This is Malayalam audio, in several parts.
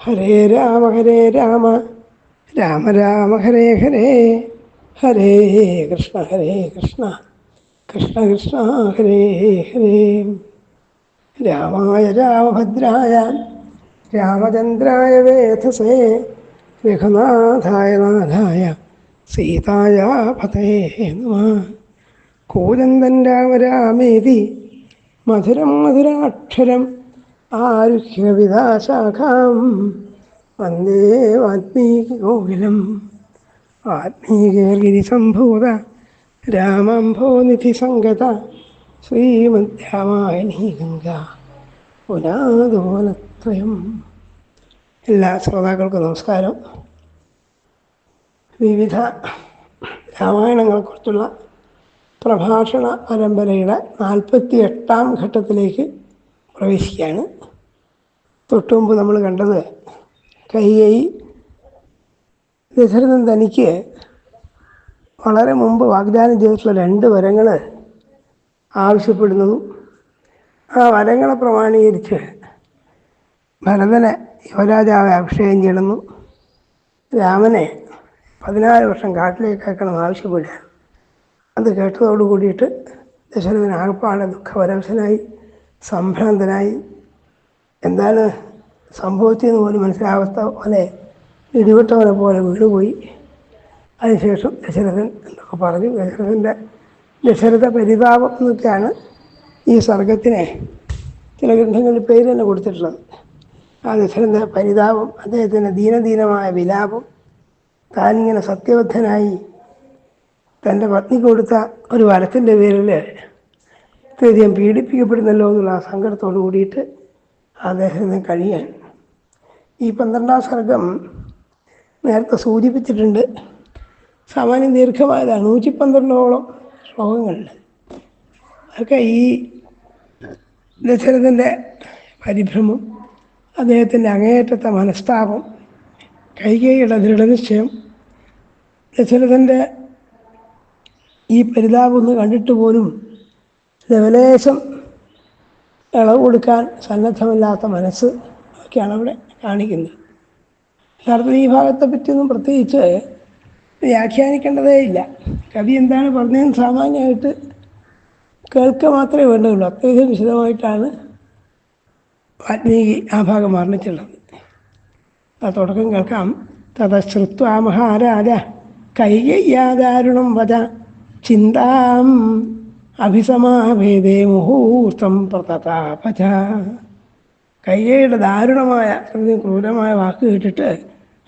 ഹരേ രാമ രാമ രാമ ഹരേ ഹരേ, ഹരേ കൃഷ്ണ കൃഷ്ണ കൃഷ്ണ ഹരേ ഹരേ. രാമായ രാമഭദ്രായ രാമചന്ദ്രായ വേധസേ രഘുനാഥായ നാഥായ സീതായ പതയേ നമഃ. കൂജന്തൻ രാമ രാമേതി മധുരം മധുരാക്ഷരം ആരുഹ്യ വിദാശാഖാം വന്ദേ വാൽമീകികോകിലം. വാൽമീകിർഗിരിസംഭൂത രാമംഭോനിധി സംഗത ശ്രീമദ് രാമായണീ ഗംഗ പുനാദോലത്രയം. എല്ലാ ശ്രോതാക്കൾക്കും നമസ്കാരം. വിവിധ രാമായണങ്ങളെക്കുറിച്ചുള്ള പ്രഭാഷണ പരമ്പരയുടെ 48ാം ഘട്ടത്തിലേക്ക് പ്രവേശിക്കുകയാണ്. തൊട്ടുമുമ്പ് നമ്മൾ കണ്ടത് കൈകേയി ദശരഥൻ തനിക്ക് വളരെ മുമ്പ് വാഗ്ദാനം ചെയ്തിട്ടുള്ള 2 വരങ്ങൾ ആവശ്യപ്പെടുന്നതും ആ വരങ്ങളെ പ്രമാണീകരിച്ച് ഭരതനെ യുവരാജാവെ അഭിഷേകം ചെയ്യണമെന്നും രാമനെ 14 വർഷം കാട്ടിലേക്ക് അയക്കണമെന്ന് ആവശ്യപ്പെടുക. അത് കേട്ടതോടു കൂടിയിട്ട് ദശരഥൻ ആകപ്പാടെ ദുഃഖപരവശനായി, സംഭ്രാന്തനായി. എന്താണ് സംഭവിച്ചതെന്ന് പോലും മനസ്സിലാവാത്ത പോലെ ഇടിവിട്ടവനെ പോലെ വീണുപോയി. അതിനുശേഷം ദശരഥൻ എന്നൊക്കെ പറഞ്ഞു. ദശരഥ പരിതാപം എന്നൊക്കെയാണ് ഈ സർഗത്തിന് ചില ഗ്രന്ഥങ്ങളിൽ പേര് തന്നെ കൊടുത്തിട്ടുള്ളത്. ആ ദശരഥ പരിതാപം, അദ്ദേഹത്തിൻ്റെ ദീനദീനമായ വിലാപം, താനിങ്ങനെ സത്യബദ്ധനായി തൻ്റെ പത്നിക്ക് കൊടുത്ത ഒരു വരത്തിൻ്റെ പേരിൽ ഇത്രയധികം പീഡിപ്പിക്കപ്പെടുന്നല്ലോ എന്നുള്ള ആ സങ്കടത്തോട് കൂടിയിട്ട് അദ്ദേഹത്തിന് കഴിയാൻ. ഈ 12ാം സർഗം നേരത്തെ സൂചിപ്പിച്ചിട്ടുണ്ട്. സാമാന്യം ദീർഘമായതാണ്, 112ഓളം ശ്ലോകങ്ങളുണ്ട്. അതൊക്കെ ഈ ദശരഥൻ്റെ പരിഭ്രമം, അദ്ദേഹത്തിൻ്റെ അങ്ങേയറ്റത്തെ മനസ്താപം, കൈകേയിയുടെ ദൃഢനിശ്ചയം, ദശരഥൻ്റെ ഈ പരിതാപം ഒന്ന് കണ്ടിട്ട് പോലും ലവലേശം ഇളവ് കൊടുക്കാൻ സന്നദ്ധമില്ലാത്ത മനസ്സ് ഒക്കെയാണ് അവിടെ കാണിക്കുന്നത്. യഥാർത്ഥത്തിൽ ഈ ഭാഗത്തെ പറ്റിയൊന്നും പ്രത്യേകിച്ച് വ്യാഖ്യാനിക്കേണ്ടതേ ഇല്ല. കവി എന്താണ് പറഞ്ഞതെന്ന് സാമാന്യമായിട്ട് കേൾക്കുക മാത്രമേ വേണ്ടതുള്ളൂ. അത്രയും വിശദമായിട്ടാണ് വാൽമീകി ആ ഭാഗം വർണ്ണിച്ചുള്ളത്. ആ തുടക്കം കേൾക്കാം. തതശ്രുത്വാ മഹാരാജ കൈകയ്യാദാരുണം വച ചിന്താം അഭിസമാഭേദേ മുഹൂർത്തം പ്രതതാപച. കൈകേയിയുടെ ദാരുണമായ, ക്രൂരമായ വാക്ക് കേട്ടിട്ട്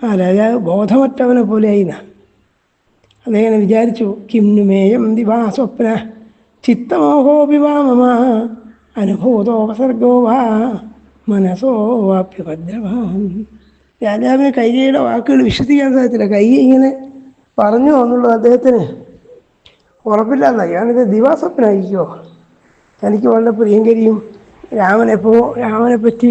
ആ രാജാവ് ബോധമറ്റവനെ പോലെയായിന്ന. അദ്ദേഹം വിചാരിച്ചു, കിംനുമേയം ദിവാ സ്വപ്ന ചിത്തമോഹോപി വാ മമ അനുഭൂതോപസർഗോ വാ മനസ്സോ വാപ്യഭദ്രവാൻ. രാജാവിന് കൈകേയിയുടെ വാക്കുകൾ വിശ്വസിക്കാൻ സാധിച്ചില്ല. കൈകേയി ഇങ്ങനെ പറഞ്ഞു എന്നുള്ളത് അദ്ദേഹത്തിന് ഉറപ്പില്ലാന്നായി. ഞാനിത് ദിവാസ്വപ്നമായിരിക്കുമോ? തനിക്ക് വളരെ പ്രിയങ്കരിയും രാമനെ പറ്റി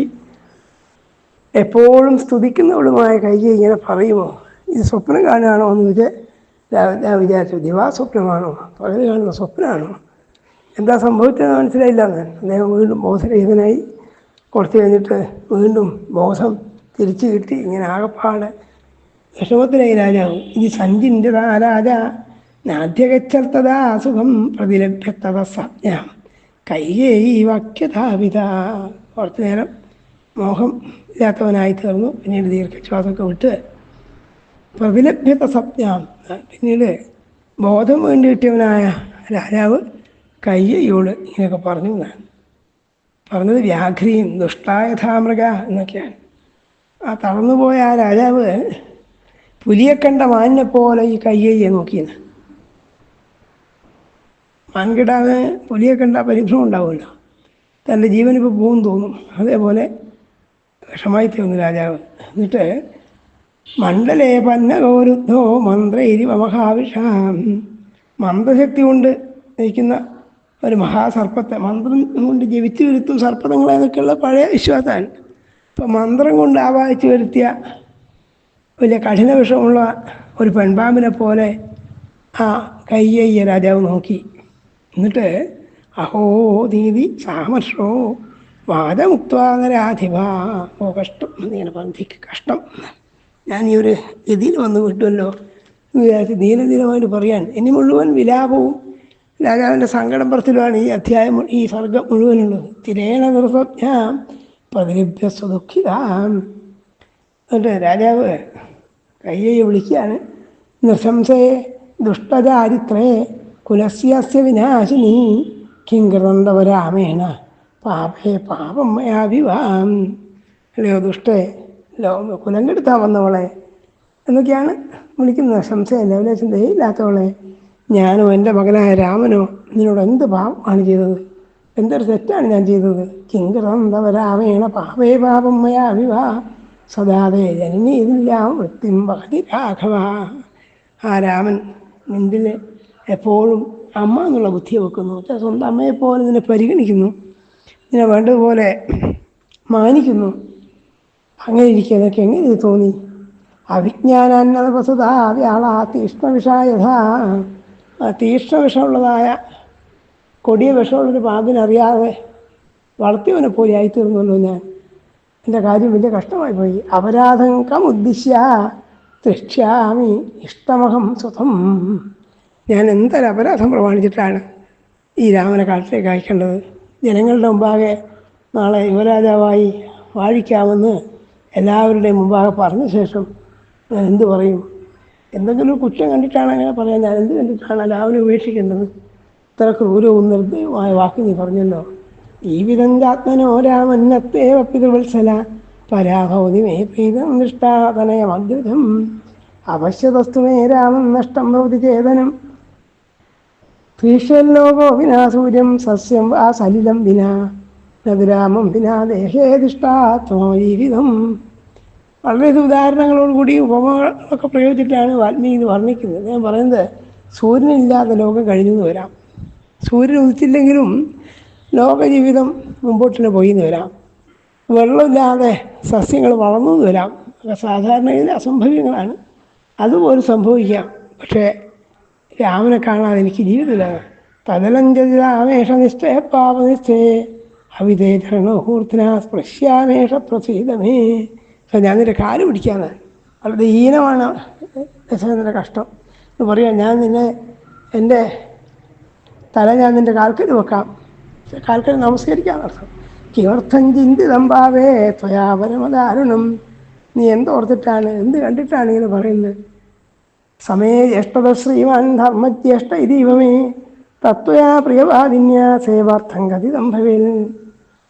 എപ്പോഴും സ്തുതിക്കുന്നവളുമായ കൈകേയി ഇങ്ങനെ പറയുമോ? ഇത് സ്വപ്നം കാണുകയാണോ എന്ന് ഞാൻ വിചാരിച്ചു. ദിവാസ്വപ്നമാണോ, പകൽ കാണുന്ന സ്വപ്നമാണോ? എന്താ സംഭവിച്ചതെന്ന് മനസ്സിലായില്ല. അദ്ദേഹം വീണ്ടും ബോധരഹിതനായി. കുറച്ച് കഴിഞ്ഞിട്ട് വീണ്ടും ബോധം തിരിച്ചു കിട്ടി. ഇങ്ങനെ ആകപ്പാടെ വിഷമത്തിലായി രാജാവ്. ഇത് സഞ്ചിന്യതാ രാജ നാദ്യഗച്ഛത്തതാ സുഖം പ്രതിലഭ്യത്തത സംജ്ഞ കൈകേയി വാക്യധാപിത. കുറച്ചു നേരം മോഹം ഇല്ലാത്തവനായി തീർന്നു. പിന്നീട് ദീർഘശ്വാസമൊക്കെ വിട്ട് പ്രതിലഭ്യത സംജ്ഞ, പിന്നീട് ബോധം വേണ്ടി കിട്ടിയവനായ രാജാവ് കൈകേയിയോട് ഇങ്ങനെയൊക്കെ പറഞ്ഞു എന്നാണ് പറഞ്ഞത്. വ്യാഘ്രീം ദുഷ്ടായഥാമൃഗ എന്നൊക്കെയാണ്. ആ തളർന്നുപോയ ആ രാജാവ് പുലിയെ കണ്ട മാനിനെ പോലെ ഈ കൈകേയിയെ നോക്കിയെന്ന്. മാൻകിടാവ് പുലിയെ കണ്ട പരിഭ്രമം ഉണ്ടാവുമല്ലോ, തൻ്റെ ജീവനിപ്പോൾ പോകും തോന്നും. അതേപോലെ വിഷമായി തീർന്നു രാജാവ്. എന്നിട്ട് മണ്ഡലേ പന്നഗോരുദ്ധോ മന്ത്രേരി മഹാവിഷാം, മന്ത്രശക്തി കൊണ്ട് നയിക്കുന്ന ഒരു മഹാസർപ്പത്തെ, മന്ത്രം കൊണ്ട് ജപിച്ചു വരുത്തും സർപ്പതങ്ങളെ എന്നൊക്കെയുള്ള പഴയ വിശ്വാസമാണ്. ഇപ്പം മന്ത്രം കൊണ്ട് ആവാഹിച്ചു വരുത്തിയ വലിയ കഠിന വിഷമുള്ള ഒരു പെൺപാമ്പിനെ പോലെ ആ കൈകേയിയെ രാജാവ് നോക്കി. എന്നിട്ട് അഹോ ദീതി സാമർഷോ വാദമുക്വാനരാധിപ. ഓ കഷ്ടം എന്നിങ്ങനെ പന്തിക്ക് കഷ്ടം, ഞാൻ ഈ ഒരു ഗതിയിൽ വന്ന് വിട്ടുമല്ലോ എന്ന് വിചാരിച്ച് ദീനദീനമായിട്ട് പറയാൻ. ഇനി മുഴുവൻ വിലാപവും രാജാവിൻ്റെ സങ്കടം പറച്ചിലുമാണ് ഈ അധ്യായം, ഈ സർഗം മുഴുവനുള്ളത്. തിരേണ നിർസ്വജ്ഞാം പ്രതിലഭ്യ സ്വദുഃഖിതാം. എന്നിട്ട് രാജാവ് കയ്യെ വിളിക്കുകയാണ്. നൃശംസയെ ദുഷ്ടചാരിത്രേ കുലസ്യസ്യ വിനാശിനി കിങ്കൃതന്തവ രാമേണ പാപേ പാപം മയാഭിവാം. അല്ലയോ ദുഷ്ടേ, കുലം കെടുത്താൻ വന്നവളെ എന്നൊക്കെയാണ് വിളിക്കുന്നത്. സംശയമല്ല, അവനെ ചിന്തയില്ലാത്തവളെ, ഞാനോ എൻ്റെ മകനായ രാമനോ നിന്നോട് എന്ത് പാപമാണ് ചെയ്തത്? എന്തൊരു തെറ്റാണ് ഞാൻ ചെയ്തത്? കിങ്കൃതന്തവ രാമേണ പാപേ പാപം മയാഭിവാ സദാതേ ജനനീതില്ലാം വൃത്തിം വഹതി രാഘവ. ആ രാമൻ നിന്നിൽ എപ്പോഴും അമ്മ എന്നുള്ള ബുദ്ധിയെ വെക്കുന്നു. സ്വന്തം അമ്മയെപ്പോലെ നിന്നെ പരിഗണിക്കുന്നു, നിന്നെ വേണ്ടതുപോലെ മാനിക്കുന്നു. അങ്ങനെ ഇരിക്കുന്നതൊക്കെ എങ്ങനെ ഇത് തോന്നി? അവിജ്ഞാനാന്നതപസുതാ വ്യാള തീക്ഷ്ണവിഷായഥ. തീക്ഷ്ണവിഷമുള്ളതായ കൊടിയ വിഷമുള്ളൊരു പാമ്പിനറിയാതെ വളർത്തിയവനെ പോലെ ആയിത്തീർന്നല്ലോ ഞാൻ. എൻ്റെ കാര്യം വലിയ കഷ്ടമായി പോയി. അപരാധം കമുദ്ദിശ്യ തൃക്ഷ്യാമി ഇഷ്ടമഹം സ്വതം. ഞാൻ എന്തൊരു അപരാധം പ്രമാണിച്ചിട്ടാണ് ഈ രാമനെ കാട്ടിലേക്ക് അയക്കേണ്ടത്? ജനങ്ങളുടെ മുമ്പാകെ നാളെ യുവരാജാവായി വാഴിക്കാമെന്ന് എല്ലാവരുടെയും മുമ്പാകെ പറഞ്ഞ ശേഷം ഞാൻ എന്ത് പറയും? എന്തെങ്കിലും കുറ്റം കണ്ടിട്ടാണ് അങ്ങനെ പറയാൻ? ഞാൻ എന്ത് കണ്ടിട്ടാണ് രാമനെ ഉപേക്ഷിക്കേണ്ടത്? ഇത്ര ക്രൂരവും നിർദ്ദയവുമായ വാക്ക് നീ പറഞ്ഞല്ലോ. ഈ വിധം ആത്മനോ രാമന്നത്തെ പിതൃവത്സല പരാഭവതി മേ പ്രീതം നിഷ്ഠാതനയമഗ്രഹം അവശ്യതസ്തു മേ രാമം നഷ്ടം ഭവതി ചേതനം ഭീഷല്ലോകോ വിനാ സൂര്യം സസ്യം ആ സലിലം വിനാ നദുരാമം വിനാ ദേഹേദിഷ്ടാത്മജീവിതം. വളരെ ഉദാഹരണങ്ങളോടുകൂടി ഉപമകളൊക്കെ പ്രയോഗിച്ചിട്ടാണ് വാൽമീകി ഇത് വർണ്ണിക്കുന്നത്. ഞാൻ പറയുന്നത്, സൂര്യനില്ലാതെ ലോകം കഴിഞ്ഞെന്ന് വരാം, സൂര്യൻ ഉദിച്ചില്ലെങ്കിലും ലോകജീവിതം മുമ്പോട്ടിന് പോയിന്ന് വരാം, വെള്ളമില്ലാതെ സസ്യങ്ങൾ വളർന്നു എന്ന് വരാം. സാധാരണ ഇതിൽ അസംഭവ്യങ്ങളാണ്, അതുപോലെ സംഭവിക്കാം. പക്ഷേ രാമനെ കാണാതെ എനിക്ക് ജീവിതമില്ല. തദലഞ്ചരാമേഷ നിശ്ചയ പാപനിശ്ചയേ അവിതേജരണഹൂർത്തിന സ്പൃശ്യാമേഷ പ്രസീതമേ. ഞാൻ നിന്റെ കാല് പിടിക്കാന്ന്. വളരെ ഹീനമാണ് ദശരഥൻ്റെ കഷ്ടം എന്ന് പറയാം. ഞാൻ നിന്നെ, എൻ്റെ തല ഞാൻ നിൻ്റെ കാൽക്കൽ വെക്കാം, കാൽക്കൽ നമസ്കരിക്കാന്നർത്ഥം. കിമർത്ഥം ചിന്തിതം ഭാവേ ത്വയാ പരമദാരുണം. നീ എന്തോർത്തിട്ടാണ്, എന്ത് കണ്ടിട്ടാണ് ഇങ്ങനെ പറയുന്നത്? സമേ ജ്യേഷ്ഠത ശ്രീമാൻ ധർമ്മജ്യേഷ്ഠ ഇതീവമേ തത്വയാ പ്രിയവാദിന്യ സേവാർത്ഥം കഥിതം ഭവേൽ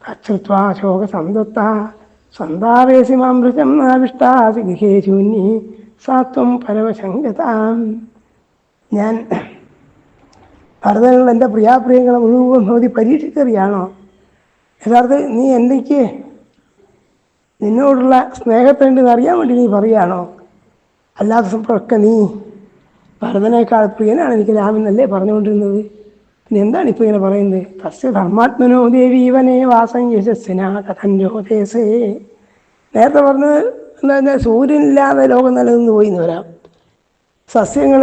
കക്ഷത്വാ ശോകസംതൃപ്ത സന്താവേശി മാമൃശം നാവിഷ്ടാസി ഗൃഹേ ശൂന്യേ സാത്വം പരമശങ്കതാം. ഞാൻ ഭരതനുള്ള എൻ്റെ പ്രിയാപ്രിയങ്ങളെ മുഴുവൻ ഭവതി പരീക്ഷിച്ചറിയാണോ? യഥാർത്ഥത്തിൽ നീ എനിക്ക് നിന്നോടുള്ള സ്നേഹത്തുണ്ടെന്ന് അറിയാൻ വേണ്ടി നീ പറയുകയാണോ? അല്ലാത്ത സംഭവമൊക്കെ നീ ഭരതനേക്കാൾ പ്രിയനാണ് എനിക്ക് രാമനല്ലേ പറഞ്ഞുകൊണ്ടിരുന്നത്. പിന്നെ എന്താണ് ഇപ്പോൾ ഇങ്ങനെ പറയുന്നത്? തസ്യ ധർമാത്മനോ ദേവീവനേ വാസം യശസ്സിന കഥഞ്ജോദേശേ. നേരത്തെ പറഞ്ഞത് എന്താ? സൂര്യനില്ലാതെ ലോകം നിലനിന്ന് പോയി എന്ന് വരാം, സസ്യങ്ങൾ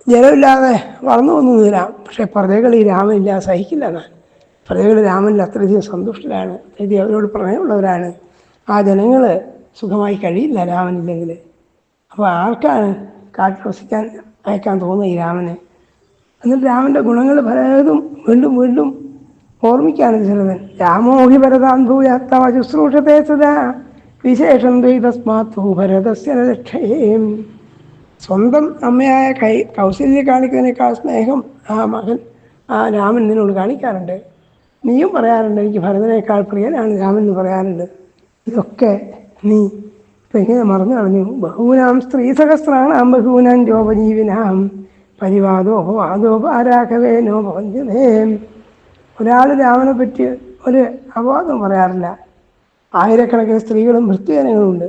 ജലമില്ലാതെ വളർന്നു വന്നു വരാം. പക്ഷേ പ്രജകൾ ഈ രാമനില്ലാതെ സഹിക്കില്ല എന്നാണ്. പ്രജകൾ രാമനിൽ അത്രയധികം സന്തുഷ്ടരാണ്, അത്രയധികം അവരോട് പ്രണയമുള്ളവരാണ്. ആ ജനങ്ങൾ സുഖമായി കഴിയില്ല രാമനില്ലെങ്കിൽ. അപ്പോൾ ആർക്കാണ് കാട്ടിൽ വസിക്കാൻ അയക്കാൻ തോന്നുക ഈ രാമനെ? എന്നിട്ട് രാമൻ്റെ ഗുണങ്ങൾ പലതും വീണ്ടും വീണ്ടും ഓർമ്മിക്കുകയാണ് ദശരഥൻ. രാമോഹി ഭരതാൻ ഭൂയാത്തവ ശുശ്രൂഷത്തെ സദാ വിശേഷം ദ്വൈതസ്മാത്തു ഭരതസ്യ രക്ഷയേം. സ്വന്തം അമ്മയായ കൗസല്യ കാണിക്കുന്നതിനേക്കാൾ സ്നേഹം ആ മകൻ, ആ രാമൻ നിന്നോട് കാണിക്കാറുണ്ട്. നീയും പറയാറുണ്ട് എനിക്ക് ഭരതനേക്കാൾ പ്രിയനാണ് രാമൻ എന്ന് പറയാറുണ്ട്. ഇതൊക്കെ നീ ഇപ്പം എങ്ങനെ മറന്നു കളഞ്ഞു? ബഹൂനാം സ്ത്രീ സഹസ്രാണാം ബഹൂനാം ജോപജീവിനാം പരിവാദോപവാദോപാരാഘവേനോ ഭവന്യതേ. ഒരാൾ രാമനെ പറ്റി ഒരു അപവാദം പറയാറില്ല. ആയിരക്കണക്കിന് സ്ത്രീകളും ഭൃത്യജനങ്ങളുണ്ട്.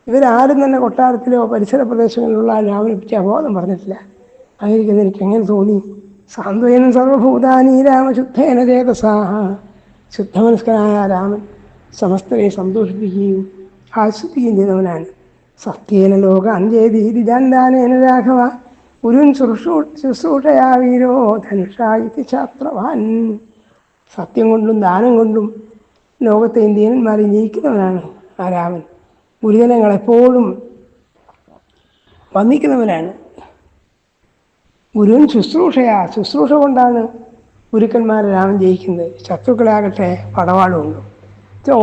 ഇവരാരും തന്നെ കൊട്ടാരത്തിലോ പരിസര പ്രദേശങ്ങളിലുള്ള രാമനെ പറ്റി അപവാദം പറഞ്ഞിട്ടില്ല. ആയിരിക്കുന്നത് എനിക്ക് എങ്ങനെ തോന്നി? സാന്ത്വനം സർവഭൂതാനി രാമശുദ്ധേന ചേതസാഹ. ശുദ്ധമനസ്കനായ രാമൻ സമസ്തരെ സന്തോഷിപ്പിക്കുകയും ആസ്വദിക്കുകയും ചെയ്തവനാണ്. സത്യേന ലോക അഞ്ചേതീതി ജാന്താനേന രാഘവ ഗുരുൻ ശുശ്രൂഷയാ വീരോ ധനുഷായി ശാസ്ത്രവാൻ. സത്യം കൊണ്ടും ദാനം കൊണ്ടും ലോകത്തെ ഇന്ത്യന്മാരെ ജയിക്കുന്നവനാണ് ആ രാമൻ. ഗുരുജനങ്ങളെപ്പോഴും വന്ദിക്കുന്നവനാണ്. ഗുരുവിൻ ശുശ്രൂഷ കൊണ്ടാണ് ഗുരുക്കന്മാരെ രാമൻ ജയിക്കുന്നത്. ശത്രുക്കളാകട്ടെ പടവാളുമുണ്ട്.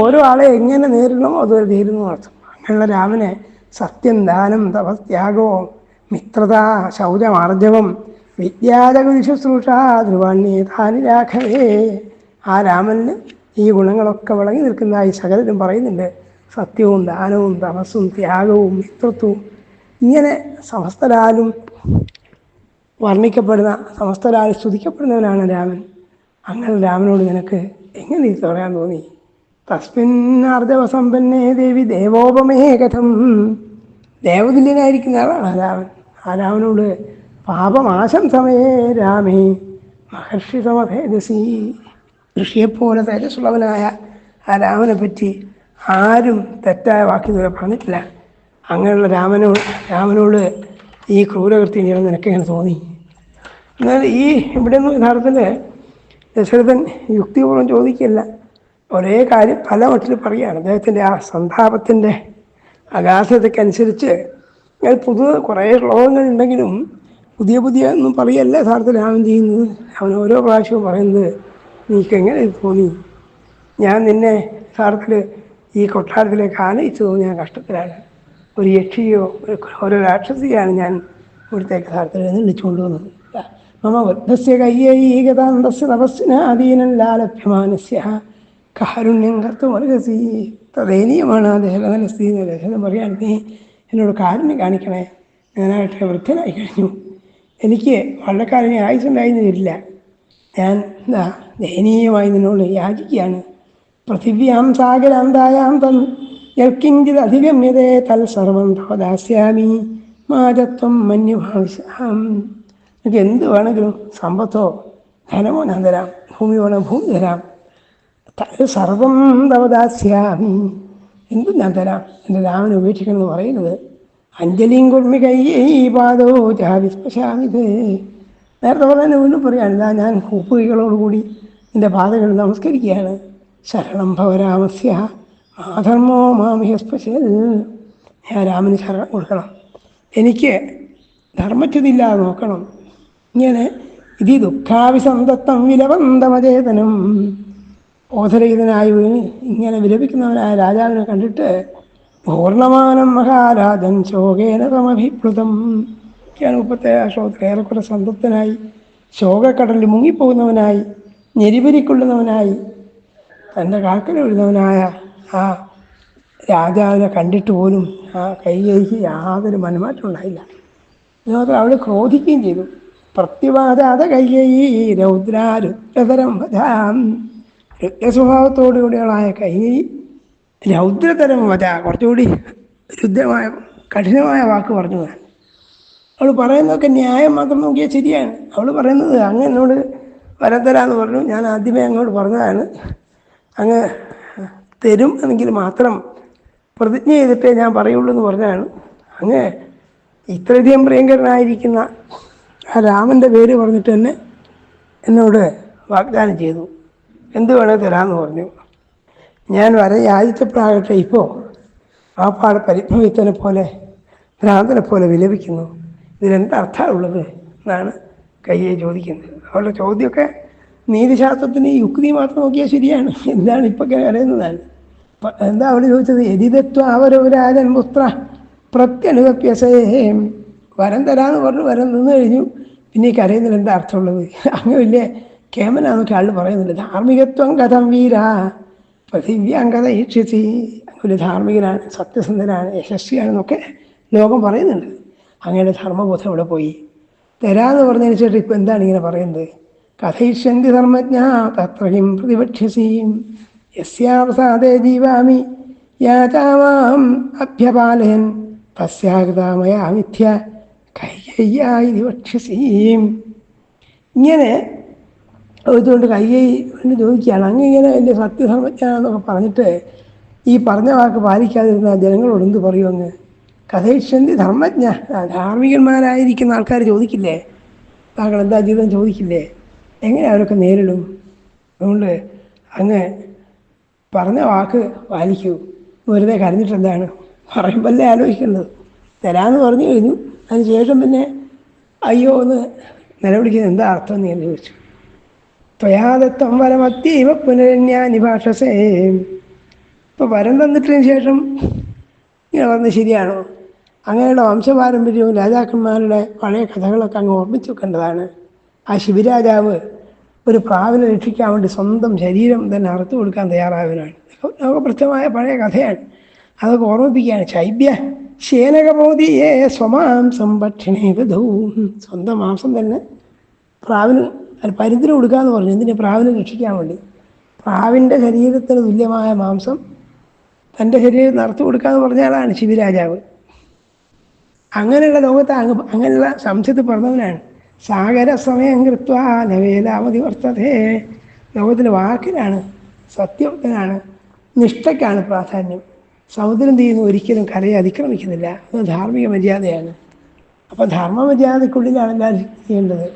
ഓരോ ആളെ എങ്ങനെ നേരിടണമോ അതുവരെ നേരിടുന്നു അർത്ഥം. അങ്ങനെയുള്ള രാമനെ സത്യം, ദാനം, തപസ്ത്യാഗവും മിത്രത, ശൗചമാർജവം, വിദ്യാലകുതി ശുശ്രൂഷ, ധ്രുവാണ്യേതാനി രാഘവേ. ആ രാമന് ഈ ഗുണങ്ങളൊക്കെ വിളങ്ങി നിൽക്കുന്നതായി സകലരും പറയുന്നുണ്ട്. സത്യവും ദാനവും തപസ്സും ത്യാഗവും മിത്രത്വവും, ഇങ്ങനെ സമസ്തരാലും വർണ്ണിക്കപ്പെടുന്ന, സമസ്തരാൽ സ്തുതിക്കപ്പെടുന്നവനാണ് രാമൻ. അങ്ങനെ രാമനോട് നിനക്ക് എങ്ങനെ ഇത് പറയാൻ തോന്നി? തസ്മിന്നാർജവസമ്പന്നേ ദേവി ദേവോപമേ കഥം. ദേവതുല്യനായിരിക്കുന്ന ആളാണ് രാമൻ. ആ രാമനോട് പാപമാശംസമേ രാമേ മഹർഷി സമഭേദസി. ഋഷിയെപ്പോലെ തേജസ്സുള്ളവനായ ആ രാമനെ പറ്റി ആരും തെറ്റായ വാക്കിതുവരെ പറഞ്ഞിട്ടില്ല. അങ്ങനെയുള്ള രാമനോട് ഈ ക്രൂരകൃത്യം ചെയ്യണം നിനക്കെങ്ങനെ തോന്നി? എന്നാൽ ഇവിടെ നിന്ന് യഥാർത്ഥത്തിൽ ദശരഥൻ യുക്തിപൂർവ്വം ചോദിക്കില്ല. ഒരേ കാര്യം പല മട്ടിൽ പറയുകയാണ്. അദ്ദേഹത്തിൻ്റെ ആ സന്താപത്തിൻ്റെ അഗാധതയ്ക്കനുസരിച്ച് കുറേ ശ്ലോകങ്ങളുണ്ടെങ്കിലും പുതിയ ഒന്നും പറയല്ല യഥാർത്ഥത്തിൽ രാമൻ ചെയ്യുന്നത്. അവൻ ഓരോ പ്രാവശ്യവും പറയുന്നത് നീക്കെങ്ങനെ ഇത് തോന്നി? ഞാൻ നിന്നെ യഥാർത്ഥത്തിൽ ഈ കൊട്ടാരത്തിലേക്ക് ആനയിച്ചു തോന്നി ഞാൻ കഷ്ടത്തിലാണ്. ഒരു യക്ഷിയോ ഓരോ രാക്ഷസിയാണ് ഞാൻ ഇവിടുത്തേക്ക് യഥാർത്ഥത്തിൽ എഴുന്നള്ളിച്ചു കൊണ്ടുവന്നത്. മമ വൃദ്ധസ്യ കയ്യൈകതാന്തസ്യ തപസ്സിനാധീനല്ലാലഭ്യമാനസ്യ കാരുണ്യം കർത്തുമർഹസി. ദയനീയമാണ് ആ ദേവകൻ്റെ സ്ഥിതി. ദശരഥൻ പറയാണ്, നീ എന്നോട് കാരുണ്യം കാണിക്കണേ. ഞാനായിട്ട് വൃദ്ധനായി കഴിഞ്ഞു. എനിക്ക് വള്ളക്കാരനെ ആയുസുണ്ടായിരുന്നു വരില്ല. ഞാൻ ദയനീയമായി നിന്നോട് യാചിക്കുകയാണ്. പൃഥിവ്യാം സാഗരാന്തായാം തൻ യൽക്കിഞ്ചിത് അധിഗമ്യതേ തൽ സർവം ദാസ്യാമി മാജത്വം മന്യഭാവിസാം. എനിക്ക് എന്ത് വേണമെങ്കിലും സമ്പത്തോ ധനമോ ഞാൻ തരാം. ഭൂമി വേണം ഭൂമി തരാം. സർവം തവദാസ്യാമി, എന്തും ഞാൻ തരാം. എൻ്റെ രാമനെ ഉപേക്ഷിക്കണം എന്ന് പറയുന്നത്. അഞ്ജലിയും കുർമ്മി കയ്യൈ പാദോ ജാവിസ്പശാമിത്. നേരത്തെ പറഞ്ഞാൽ വീണ്ടും പറയുകയാണ്, ഇതാ ഞാൻ ഉപ്പുകൈകളോടുകൂടി എൻ്റെ പാതകൾ നമസ്കരിക്കുകയാണ്. ശരണം ഭവരാമസ്യ മാധർമ്മോ മാമിഹസ്പശൽ. ഞാൻ രാമന് ശരണം കൊടുക്കണം. എനിക്ക് ധർമ്മച്യുതില്ലാതെ നോക്കണം. ഇങ്ങനെ ഇതി ദുഃഖാവിസന്തത്വം വിലവന്തമചേതനം. ബോധരഹിതനായി വീണ് ഇങ്ങനെ വിലപിക്കുന്നവനായ രാജാവിനെ കണ്ടിട്ട് പൂർണ്ണമാനം മഹാരാജൻ ശോകേന സമഭിപ്ലുതം. ഒക്കെയാണ് 37 ശ്ലോകത്തിൽ. ഏറെക്കുറെ സന്തപ്തനായി ശോകക്കടലിൽ മുങ്ങിപ്പോകുന്നവനായി ഞെരിപരിക്കൊള്ളുന്നവനായി തൻ്റെ കാൽക്കൽ വീഴുന്നവനായ ആ രാജാവിനെ കണ്ടിട്ട് പോലും ആ കൈകൈക്ക് യാതൊരു മനമാറ്റം ഉണ്ടായില്ല. അതുമാത്രം അവൾ ക്രോധിക്കുകയും ചെയ്തു. പ്രത്യുവാദാത കൈകൈ രൗദ്രാരുദ്രതരം വധാം. രുദ്രസ്വഭാവത്തോടുകൂടികളായ കൈകൈ രൗദ്രതരം വധ, കുറച്ചുകൂടി രുദ്രമായ കഠിനമായ വാക്ക് പറഞ്ഞു. അവൾ പറയുന്നതൊക്കെ ന്യായം മാത്രം നോക്കിയാൽ ശരിയാണ്. അവൾ പറയുന്നത് അങ്ങ് എന്നോട് വരം തരാമെന്ന് പറഞ്ഞു. ഞാൻ ആദ്യമേ അങ്ങോട്ട് പറഞ്ഞതാണ്, അങ്ങ് തരും എന്നെങ്കിൽ മാത്രം പ്രതിജ്ഞ ചെയ്തിട്ടേ ഞാൻ പറയുള്ളൂ എന്ന് പറഞ്ഞതാണ്. അങ്ങ് ഇത്രയധികം പ്രിയങ്കരനായിരിക്കുന്ന ആ രാമൻ്റെ പേര് പറഞ്ഞിട്ട് തന്നെ എന്നോട് വാഗ്ദാനം ചെയ്തു. എന്ത് വേണേൽ തരാമെന്ന് പറഞ്ഞു. ഞാൻ യാചിച്ചപ്പോഴാകട്ടെ ഇപ്പോൾ ആ പാട് പരിഭവിത്തനെ പോലെ ഭ്രാന്തനെ പോലെ വിലപിക്കുന്നു. ഇതിലെന്തർത്ഥമുള്ളത് എന്നാണ് കയ്യെ ചോദിക്കുന്നത്. അവളുടെ ചോദ്യമൊക്കെ നീതിശാസ്ത്രത്തിന് യുക്തി മാത്രം നോക്കിയാൽ ശരിയാണ്. എന്താണ് ഇപ്പം അറിയുന്നതാണ്. എന്താ അവൾ ചോദിച്ചത്? എതിതത്വ അവരവരാജൻ പുത്ര പ്രത്യനുഗപ്യസേ. വരം തരാമെന്ന് പറഞ്ഞു, വരം നിന്ന് കഴിഞ്ഞു, പിന്നെ ഈ കരയുന്നതിൽ എന്താ അർത്ഥമുള്ളത്? അങ്ങനെ വലിയ കേമനാന്നൊക്കെ ആൾ പറയുന്നില്ല. ധാർമ്മികത്വം കഥം വീര പൃഥിവ്യാങ്കത ഈക്ഷിച്ചി. വലിയ ധാർമ്മികനാണ്, സത്യസന്ധനാണ്, യശസ്വിയാണെന്നൊക്കെ ലോകം പറയുന്നുണ്ട്. അങ്ങയുടെ ധർമ്മബോധം ഇവിടെ പോയി. തരാമെന്ന് പറഞ്ഞതിന് ശേഷം ഇപ്പം എന്താണ് ഇങ്ങനെ പറയുന്നത്? കഥയിഷ്യന്തി ധർമ്മജ്ഞ തത്രയും പ്രതിപക്ഷ്യസീം യസ്യാവസാദേ ജീവാമി യാചാമാം അഭ്യപാലയൻ തസ്യാകൃതാമയാ മിഥ്യ കൈകയ്യായി വക്ഷ്യസീം. ഇങ്ങനെ അതുകൊണ്ട് കൈകൈ ചോദിക്കുകയാണ്, അങ്ങനെ വലിയ സത്യധർമ്മജ്ഞാനെന്നൊക്കെ പറഞ്ഞിട്ട് ഈ പറഞ്ഞ വാക്ക് പാലിക്കാതിരുന്ന ജനങ്ങളോട് എന്ത് പറയുമെന്ന്? കഥയിഷ്യന്തി ധർമ്മജ്ഞ. ധാർമ്മികന്മാരായിരിക്കുന്ന ആൾക്കാർ ചോദിക്കില്ലേ, താങ്കൾ എന്താ ജീവിതം ചോദിക്കില്ലേ? എങ്ങനെ അവരൊക്കെ നേരിടും? അതുകൊണ്ട് അങ്ങ് പറഞ്ഞ വാക്ക് പാലിക്കൂ. വെറുതെ കരഞ്ഞിട്ട് എന്താണ്, പറയുമ്പല്ലേ ആലോചിക്കേണ്ടത്. തരാമെന്ന് പറഞ്ഞു കഴിഞ്ഞു, അതിന് ശേഷം പിന്നെ അയ്യോ എന്ന് നിലവിളിക്കുന്നത് എന്താ അർത്ഥം എന്ന് ഞാൻ ചോദിച്ചു. ത്വയാദത്തം വരമത്തീവ പുനരന്യാനി ഭാഷസേ. ഇപ്പോൾ വരം തന്നിട്ടതിന് ശേഷം ഇങ്ങനെ പറഞ്ഞത് ശരിയാണോ? അങ്ങനെയുള്ള വംശപാരമ്പര്യവും രാജാക്കന്മാരുടെ പഴയ കഥകളൊക്കെ അങ്ങ് ഓർമ്മിച്ച് വെക്കേണ്ടതാണ്. ആ ശിവരാജാവ് ഒരു പ്രാവിനെ രക്ഷിക്കാൻ വേണ്ടി സ്വന്തം ശരീരം തന്നെ അറുത്തു കൊടുക്കാൻ തയ്യാറായവനാണ്. നമുക്ക് പ്രത്യമായ പഴയ കഥയാണ്, അതൊക്കെ ഓർമ്മിപ്പിക്കുകയാണ്. ശൈബ്യ ശേനകബോധിയെ സ്വമാംസം ഭക്ഷണേ വിധവും. സ്വന്തം മാംസം തന്നെ പ്രാവിന് പരുന്തിന് കൊടുക്കാമെന്ന് പറഞ്ഞു. എന്തിനാ? പ്രാവിനെ രക്ഷിക്കാൻ വേണ്ടി. പ്രാവിൻ്റെ ശരീരത്തിന് തുല്യമായ മാംസം തൻ്റെ ശരീരം അറുത്തു കൊടുക്കാമെന്ന് പറഞ്ഞ ആളാണ് ശിവരാജാവ്. അങ്ങനെയുള്ള ലോകത്ത് അങ്ങനെയുള്ള സംശയത്തിൽ പറഞ്ഞവനാണ്. സാഗര സമയം കൃത്വ നവേലാവധി വർത്തതേ. ലോകത്തിലെ വാക്കിനാണ്, സത്യത്തിനാണ്, നിഷ്ഠയ്ക്കാണ് പ്രാധാന്യം. സമുദ്രം ചെയ്യുന്നു ഒരിക്കലും കരയെ അതിക്രമിക്കുന്നില്ല. അത് ധാർമ്മിക മര്യാദയാണ്. അപ്പം ധർമ്മ മര്യാദയ്ക്കുള്ളിലാണ് എല്ലാവരും ചെയ്യേണ്ടത്.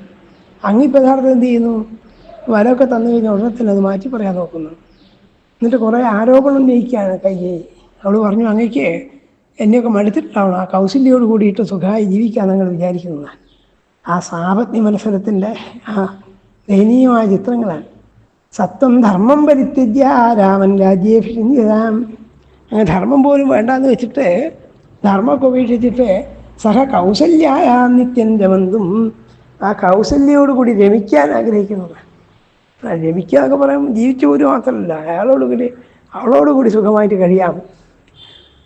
അങ്ങിപ്പോൾ യഥാർത്ഥം എന്ത് ചെയ്യുന്നു? വരമൊക്കെ തന്നു കഴിഞ്ഞാൽ ഉടനെ തന്നെ അത് മാറ്റി പറയാൻ നോക്കുന്നു. എന്നിട്ട് കുറേ ആരോപണം ഉന്നയിക്കുകയാണ് കൈകേയി. അവൾ പറഞ്ഞു, അങ്ങയ്ക്ക് എന്നെയൊക്കെ മടുത്തിട്ടാവണം ആ കൗസല്യോട് കൂടിയിട്ട് സുഖമായി ജീവിക്കാൻ നിങ്ങൾ വിചാരിക്കുന്നതാണ്. ആ സാപത്നി മത്സരത്തിൻ്റെ ആ ദയനീയമായ ചിത്രങ്ങളാണ്. സത്വം ധർമ്മം പരിത്യജ്യ രാമൻ രാജ്യേഭിഷിഞ്ചതാം. അങ്ങനെ ധർമ്മം പോലും വേണ്ടാന്ന് വെച്ചിട്ട്, ധർമ്മമൊക്കെ ഉപേക്ഷിച്ചിട്ട് സഹ കൗസല്യായ നിത്യം രമന്തും. ആ കൗസല്യോട് കൂടി രമിക്കാൻ ആഗ്രഹിക്കുന്നതാണ്. രമിക്കുക എന്നൊക്കെ പറയുമ്പോൾ ജീവിച്ചു പോലും മാത്രമല്ല, അവളോടുകൂടി സുഖമായിട്ട് കഴിയാം.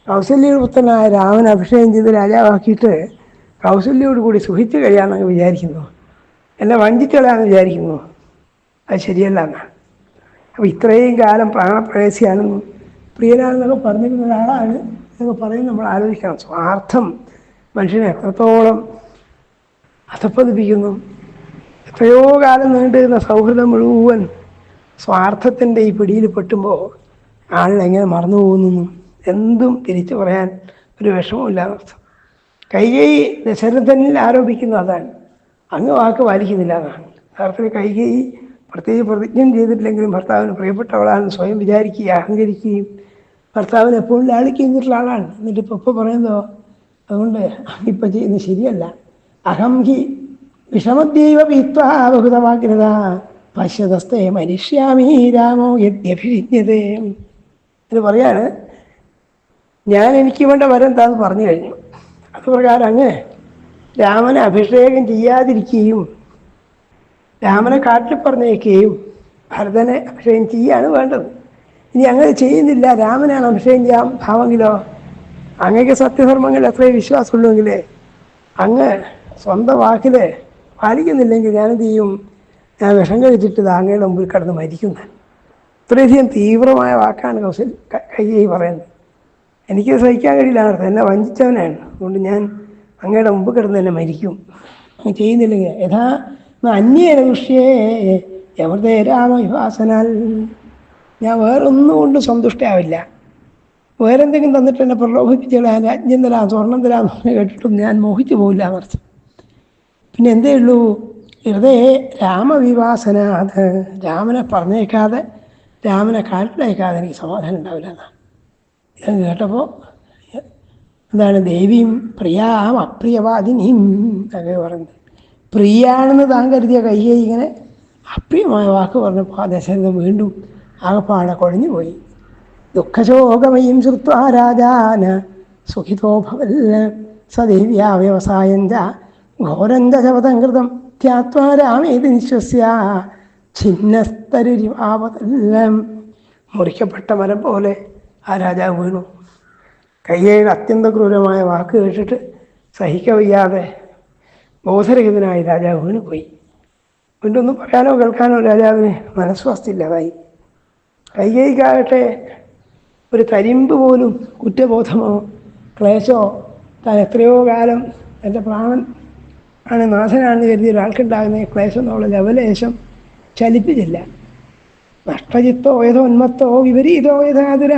കൗസല്യപുത്രനായ രാമനെ അഭിഷേകം ചെയ്ത് രാജാവാക്കിയിട്ട് കൗസല്യോട് കൂടി സുഖിച്ച് കഴിയാമെന്നൊക്കെ വിചാരിക്കുന്നു. എന്നെ വഞ്ചിച്ചളയാന്ന് വിചാരിക്കുന്നു. അത് ശരിയല്ല എന്നാണ്. അപ്പോൾ ഇത്രയും കാലം പ്രാണപ്രേയസിയാണെന്നും പ്രിയനാണെന്നൊക്കെ പറഞ്ഞിരുന്ന ഒരാളാണ് എന്നൊക്കെ പറയുന്നത് നമ്മൾ ആലോചിക്കണം. സ്വാർത്ഥം മനുഷ്യനെ എത്രത്തോളം അധപ്പതിപ്പിക്കുന്നു. എത്രയോ കാലം നീണ്ടുന്ന സൗഹൃദം മുഴുവൻ സ്വാർത്ഥത്തിൻ്റെ ഈ പിടിയിൽ പെട്ടുമ്പോൾ ആളിനെങ്ങനെ മറന്നു പോകുന്നു. എന്തും തിരിച്ചു പറയാൻ ഒരു വിഷമമില്ലാന്നർത്ഥം. കൈകേയി ദശരഥനിൽ ആരോപിക്കുന്നു അതാണ്, അങ്ങ് വാക്ക് പാലിക്കുന്നില്ല എന്നാണ്. യഥാർത്ഥത്തിൽ കൈകേയി പ്രത്യേകിച്ച് പ്രതിജ്ഞം ചെയ്തിട്ടില്ലെങ്കിലും ഭർത്താവിന് പ്രിയപ്പെട്ടവളാണെന്ന് സ്വയം വിചാരിക്കുകയും അഹങ്കരിക്കുകയും ഭർത്താവിനെ എപ്പോഴും ലാളിക്കുകയും ചെയ്തിട്ടുള്ള ആളാണ്. എന്നിട്ട് ഇപ്പോൾ പറയുന്നതോ, അതുകൊണ്ട് ഇപ്പം ചെയ്യുന്നത് ശരിയല്ല. അഹം ഹി വിഷമദ്യൈവ പീത്വാ ബഹുതമാഗ്രത പശ്യതസ്തേ മരിഷ്യാമി രാമോ യദ്യഭിഷിജ്ഞതേ. എന്ന് പറയാണ്, ഞാൻ എനിക്ക് വേണ്ട വരം എന്താന്ന് പറഞ്ഞു കഴിഞ്ഞു. അതുപ്രകാരം അങ്ങ് രാമനെ അഭിഷേകം ചെയ്യാതിരിക്കുകയും രാമനെ കാട്ടിൽ പറഞ്ഞേക്കുകയും ഭരതനെ അഭിഷേകം ചെയ്യുകയാണ് വേണ്ടത്. ഇനി അങ്ങനെ ചെയ്യുന്നില്ല, രാമനാണ് അഭിഷേകം ചെയ്യാൻ ഭാവമെങ്കിലോ, അങ്ങക്ക് സത്യധർമ്മങ്ങളിൽ എത്രയും വിശ്വാസമുള്ളൂവെങ്കിൽ അങ്ങ് സ്വന്തം വാക്കിൽ പാലിക്കുന്നില്ലെങ്കിൽ ഞാനെന്ത് ചെയ്യും? ഞാൻ വിഷം കഴിച്ചിട്ട് അങ്ങയുടെ മുമ്പിൽ കിടന്ന് മരിക്കുന്ന. ഇത്രയധികം തീവ്രമായ വാക്കാണ് കൈകേയി പറയുന്നത്. എനിക്ക് സഹിക്കാൻ കഴിയില്ല, എന്നെ വഞ്ചിച്ചവനാണ്, അതുകൊണ്ട് ഞാൻ അങ്ങയുടെ മുമ്പ് കിടന്ന് തന്നെ മരിക്കും. അങ്ങ് ചെയ്യുന്നില്ലെങ്കിൽ യഥാ അന്യേന ദൃശ്യേ എവിടെ രാമവിഭാസനാൽ. ഞാൻ വേറൊന്നും കൊണ്ട് സന്തുഷ്ടയാവില്ല. വേറെന്തെങ്കിലും തന്നിട്ട് എന്നെ പ്രലോഭിപ്പിച്ചാൽ രാജ്യം തരാം, സ്വർണം തരാം കേട്ടിട്ടും ഞാൻ മോഹിച്ചു പോകില്ല എന്നർത്ഥം. പിന്നെ എന്തേ ഉള്ളൂ? ഹൃദയ രാമവിവാസന. അത് രാമനെ പറഞ്ഞേക്കാതെ, രാമനെ കാട്ടിലയക്കാതെ എനിക്ക് സമാധാനം ഉണ്ടാവില്ല എന്നാണ്. ഇതൊക്കെ കേട്ടപ്പോൾ എന്താണ്, ദേവിയും പ്രിയാം അപ്രിയവാദിനിയും ഒക്കെ പറയുന്നത്. പ്രിയാണെന്ന് താൻ കരുതിയ കൈകേയി ഇങ്ങനെ അപ്രിയമായ വാക്ക് പറഞ്ഞപ്പോൾ ആ ദശരഥൻ വീണ്ടും ആകപ്പാടെ കുഴഞ്ഞു പോയി. ദുഃഖശോകമയും ശ്രുത്വാ രാജാന സുഖിതോ ഭവല്ല സദേവ്യാ വ്യവസായം ച ഘോരം ച ശപഥം കൃതം ത്യാത്വാ രാമേതി നിശ്വസ്യ ഛിന്നസ്തരുരിവാവതെല്ലാം. മുറിക്കപ്പെട്ട മരം പോലെ ആ രാജാവ് വീണു. കൈകേയിയുടെ അത്യന്ത ക്രൂരമായ വാക്ക് കേട്ടിട്ട് സഹിക്കവയ്യാതെ ബോധരഹിതനായി രാജാവ് വീണുപോയി. വീണ്ടും ഒന്നും പറയാനോ കേൾക്കാനോ രാജാവിന് മനസ്സ്വാസ്ഥയില്ലാതായി. കൈകേയിക്കാകട്ടെ ഒരു തരിമ്പ് പോലും കുറ്റബോധമോ ക്ലേശമോ താൻ എത്രയോ കാലം എൻ്റെ പ്രാണൻ ആണ് നാഥനാണെന്ന് കരുതിയ ഒരാൾക്കുണ്ടാകുന്ന ക്ലേശം എന്നുള്ള ലവലേശം ചലിപ്പിച്ചില്ല. നഷ്ടചിത്തോ യഥോന്മത്തോ വിപരീതോ യഥാതുര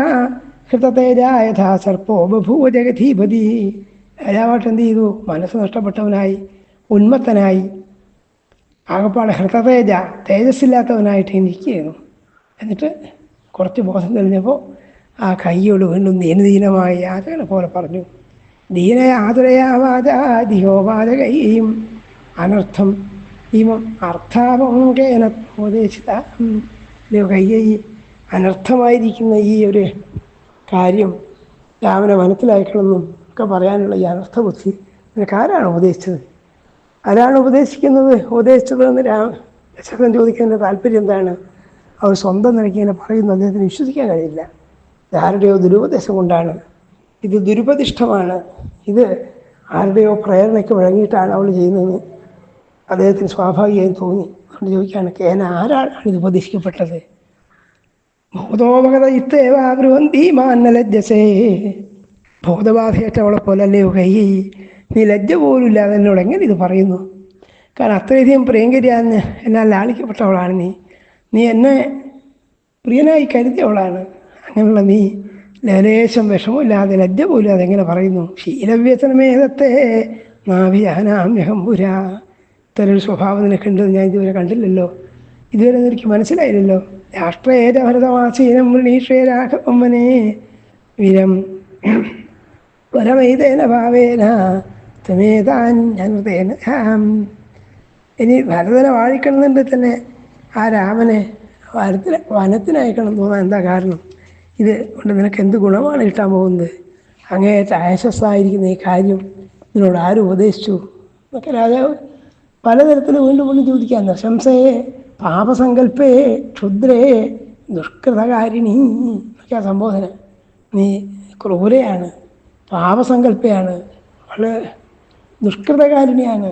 ഹൃതതേജ യഥാ സർപ്പോ ബഭൂവ ജഗധീപതി. രാജാവായിട്ട് എന്ത് ചെയ്തു? മനസ്സ് നഷ്ടപ്പെട്ടവനായി, ഉന്മത്തനായി, ആകപ്പാടെ ഹൃതതേജ തേജസ്സില്ലാത്തവനായിട്ട് ഇരിക്കുകയായിരുന്നു. എന്നിട്ട് കുറച്ച് ബോധം തെളിഞ്ഞപ്പോൾ ആ കൈയോട് വീണ്ടും ദീനദീനമായി യാചകനെ പോലെ പറഞ്ഞു, ദീനയാതുരയാവാചാദിയോപാചകയും അനർത്ഥം ഇമം അർത്ഥാപങ്കേന ഉപദേശിത. കയ്യൈ അനർത്ഥമായിരിക്കുന്ന ഈ ഒരു കാര്യം രാമനെ വനത്തിലയക്കണമെന്നും ഒക്കെ പറയാനുള്ള ഈ അനർത്ഥബുദ്ധി നിനക്ക് ആരാണ് ഉപദേശിച്ചത്? ആരാണ് ഉപദേശിച്ചതെന്ന് ദശരഥൻ ചോദിക്കുന്നതിൻ്റെ താല്പര്യം എന്താണ്? അവർ സ്വന്തം നിലയ്ക്ക് ഇങ്ങനെ പറയുന്നു, അദ്ദേഹത്തിന് വിശ്വസിക്കാൻ കഴിയില്ല. ആരുടെയോ ദുരുപദേശം കൊണ്ടാണ്, ഇത് ദുരുപദിഷ്ടമാണ്, ഇത് ആരുടെയോ പ്രേരണയ്ക്ക് വഴങ്ങിയിട്ടാണ് അവൾ ചെയ്യുന്നതെന്ന് അദ്ദേഹത്തിന് സ്വാഭാവികമായും തോന്നി. അതുകൊണ്ട് ചോദിക്കുകയാണ്, കേന ആരാണ് ഇത് ഉപദേശിക്കപ്പെട്ടത്? ബോധോപകത ഇത്തേവാബ്രുവന്തീമാന്നലജ്ജസേ, ബോധബാധയേറ്റവളെ പോലെ അല്ലയോ കൈ, നീ ലജ്ജ പോലും ഇല്ലാതെ എന്നോട് എങ്ങനെ ഇത് പറയുന്നു? കാരണം അത്രയധികം പ്രിയങ്കരിയാന്ന് എന്നാൽ ലാളിക്കപ്പെട്ടവളാണ് നീ എന്നെ പ്രിയനായി കരുതിയവളാണ്. അങ്ങനെയുള്ള നീ ലേശം വിഷമമില്ലാതെ ലജ്ജ പോലും അതെങ്ങനെ പറയുന്നു? ശീലവ്യസനമേതത്തെ നാഭിയാനാമ്യഹംപുര. ഇത്തരൊരു സ്വഭാവം നിനക്കുണ്ടെന്ന് ഞാൻ ഇതുവരെ കണ്ടില്ലല്ലോ, ഇതുവരെ എനിക്ക് മനസ്സിലായില്ലല്ലോ. രാഷ്ട്രേത ഭരതമാസീനം വൃണീഷേ രാഘവമ്മനെ വിരം പരമൈതേന ഭാവേന തമേതാൻ ജനതേന. ഇനി ഭരതനെ വാഴിക്കണമെന്നുണ്ട് തന്നെ ആ രാമനെ വനത്തിനയക്കണം തോന്നാൻ എന്താ കാരണം? ഇത് കൊണ്ട് നിനക്ക് എന്ത് ഗുണമാണ് കിട്ടാൻ പോകുന്നത്? അങ്ങേയറ്റ ആയശസ്സായിരിക്കുന്ന ഈ കാര്യം നിന്നോട് ആരും ഉപദേശിച്ചു എന്നൊക്കെ രാജാവ് പലതരത്തിൽ വീണ്ടും വീണ്ടും ചോദിക്കാൻ. നശംസയെ പാപസങ്കല്പേ ക്ഷുദ്രേ ദുഷ്കൃതകാരിണി എന്നൊക്കെ സംബോധന. നീ ക്രൂരയാണ്, പാപസങ്കല്പയാണ്, വളരെ ദുഷ്കൃതകാരിണിയാണ്.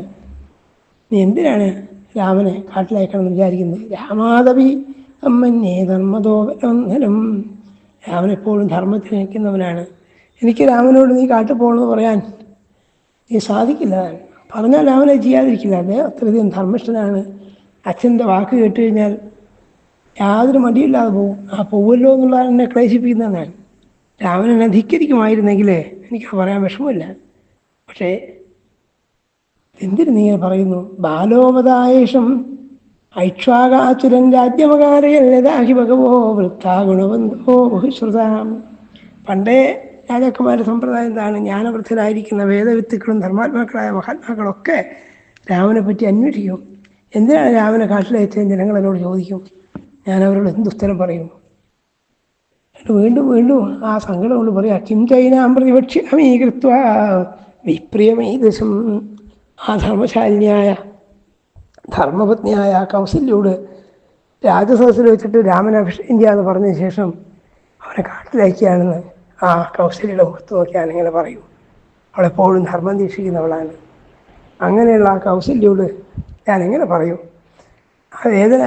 നീ എന്തിനാണ് രാമനെ കാട്ടിലയക്കണമെന്ന് വിചാരിക്കുന്നത്? രാമാദവി അമ്മന്യേ ധർമ്മതോപനം. രാമനെപ്പോഴും ധർമ്മത്തിന് നിൽക്കുന്നവനാണ്. എനിക്ക് രാമനോട് നീ കാട്ടിൽ പോകണമെന്ന് പറയാൻ നീ സാധിക്കില്ല. പറഞ്ഞാൽ രാമനെ ചെയ്യാതിരിക്കില്ല. അദ്ദേഹം അത്രയധികം ധർമ്മിഷ്ഠനാണ്. അച്ഛൻ്റെ വാക്ക് കേട്ട് കഴിഞ്ഞാൽ യാതൊരു മടിയില്ലാതെ പോകും. ആ പോവല്ലോ എന്നുള്ള എന്നെ ക്ലേശിപ്പിക്കുന്നതാണ്. രാമൻ എന്നെ ധിക്കരിക്കുമായിരുന്നെങ്കിലേ എനിക്ക് പറയാൻ വിഷമമില്ല. പക്ഷേ എന്തിനു നീ പറയുന്നു? ബാലോപദായേഷം ഐക്ഷ്വാകാചുരൻ രാജ്യമകാരയല്ലതാഹി ഭഗവോ വൃത്താ ഗുണബന്ധോ ബഹുശ്രുതാം. പണ്ടേ രാജാക്കന്മാരുടെ സമ്പ്രദായം എന്താണ്? ജ്ഞാനവൃദ്ധരായിരിക്കുന്ന വേദവിത്തുക്കളും ധർമാത്മാക്കളായ മഹാത്മാക്കളൊക്കെ രാമനെ പറ്റി അന്വേഷിക്കും. എന്തിനാണ് രാമനെ കാട്ടിലയച്ചത് ജനങ്ങൾ എന്നോട് ചോദിക്കും. ഞാൻ അവരോട് എന്തുത്തരം പറയും? വീണ്ടും വീണ്ടും ആ സങ്കടം കൊണ്ട് പറയാം, കിം ചൈനാം പ്രതിപക്ഷ്യാമീ കൃത്വ വിപ്രിയമീദശം. ആ ധർമ്മശാലിനിയായ ധർമ്മപത്നിയായ കൗസല്യോട് രാജസദസ്സിൽ വെച്ചിട്ട് രാമനെ അഭിഷേകം ചെയ്യാന്ന് പറഞ്ഞ ശേഷം അവനെ കാട്ടിലയക്കുകയാണെന്ന് ആ കൗസല്യയുടെ മുഖത്ത് നോക്കിയാൽ ഇങ്ങനെ പറയും. അവളെപ്പോഴും ധർമ്മം ദീക്ഷിക്കുന്നവളാണ്. അങ്ങനെയുള്ള ആ കൗസല്യോട് ഞാൻ എങ്ങനെ പറയും? ആ വേദന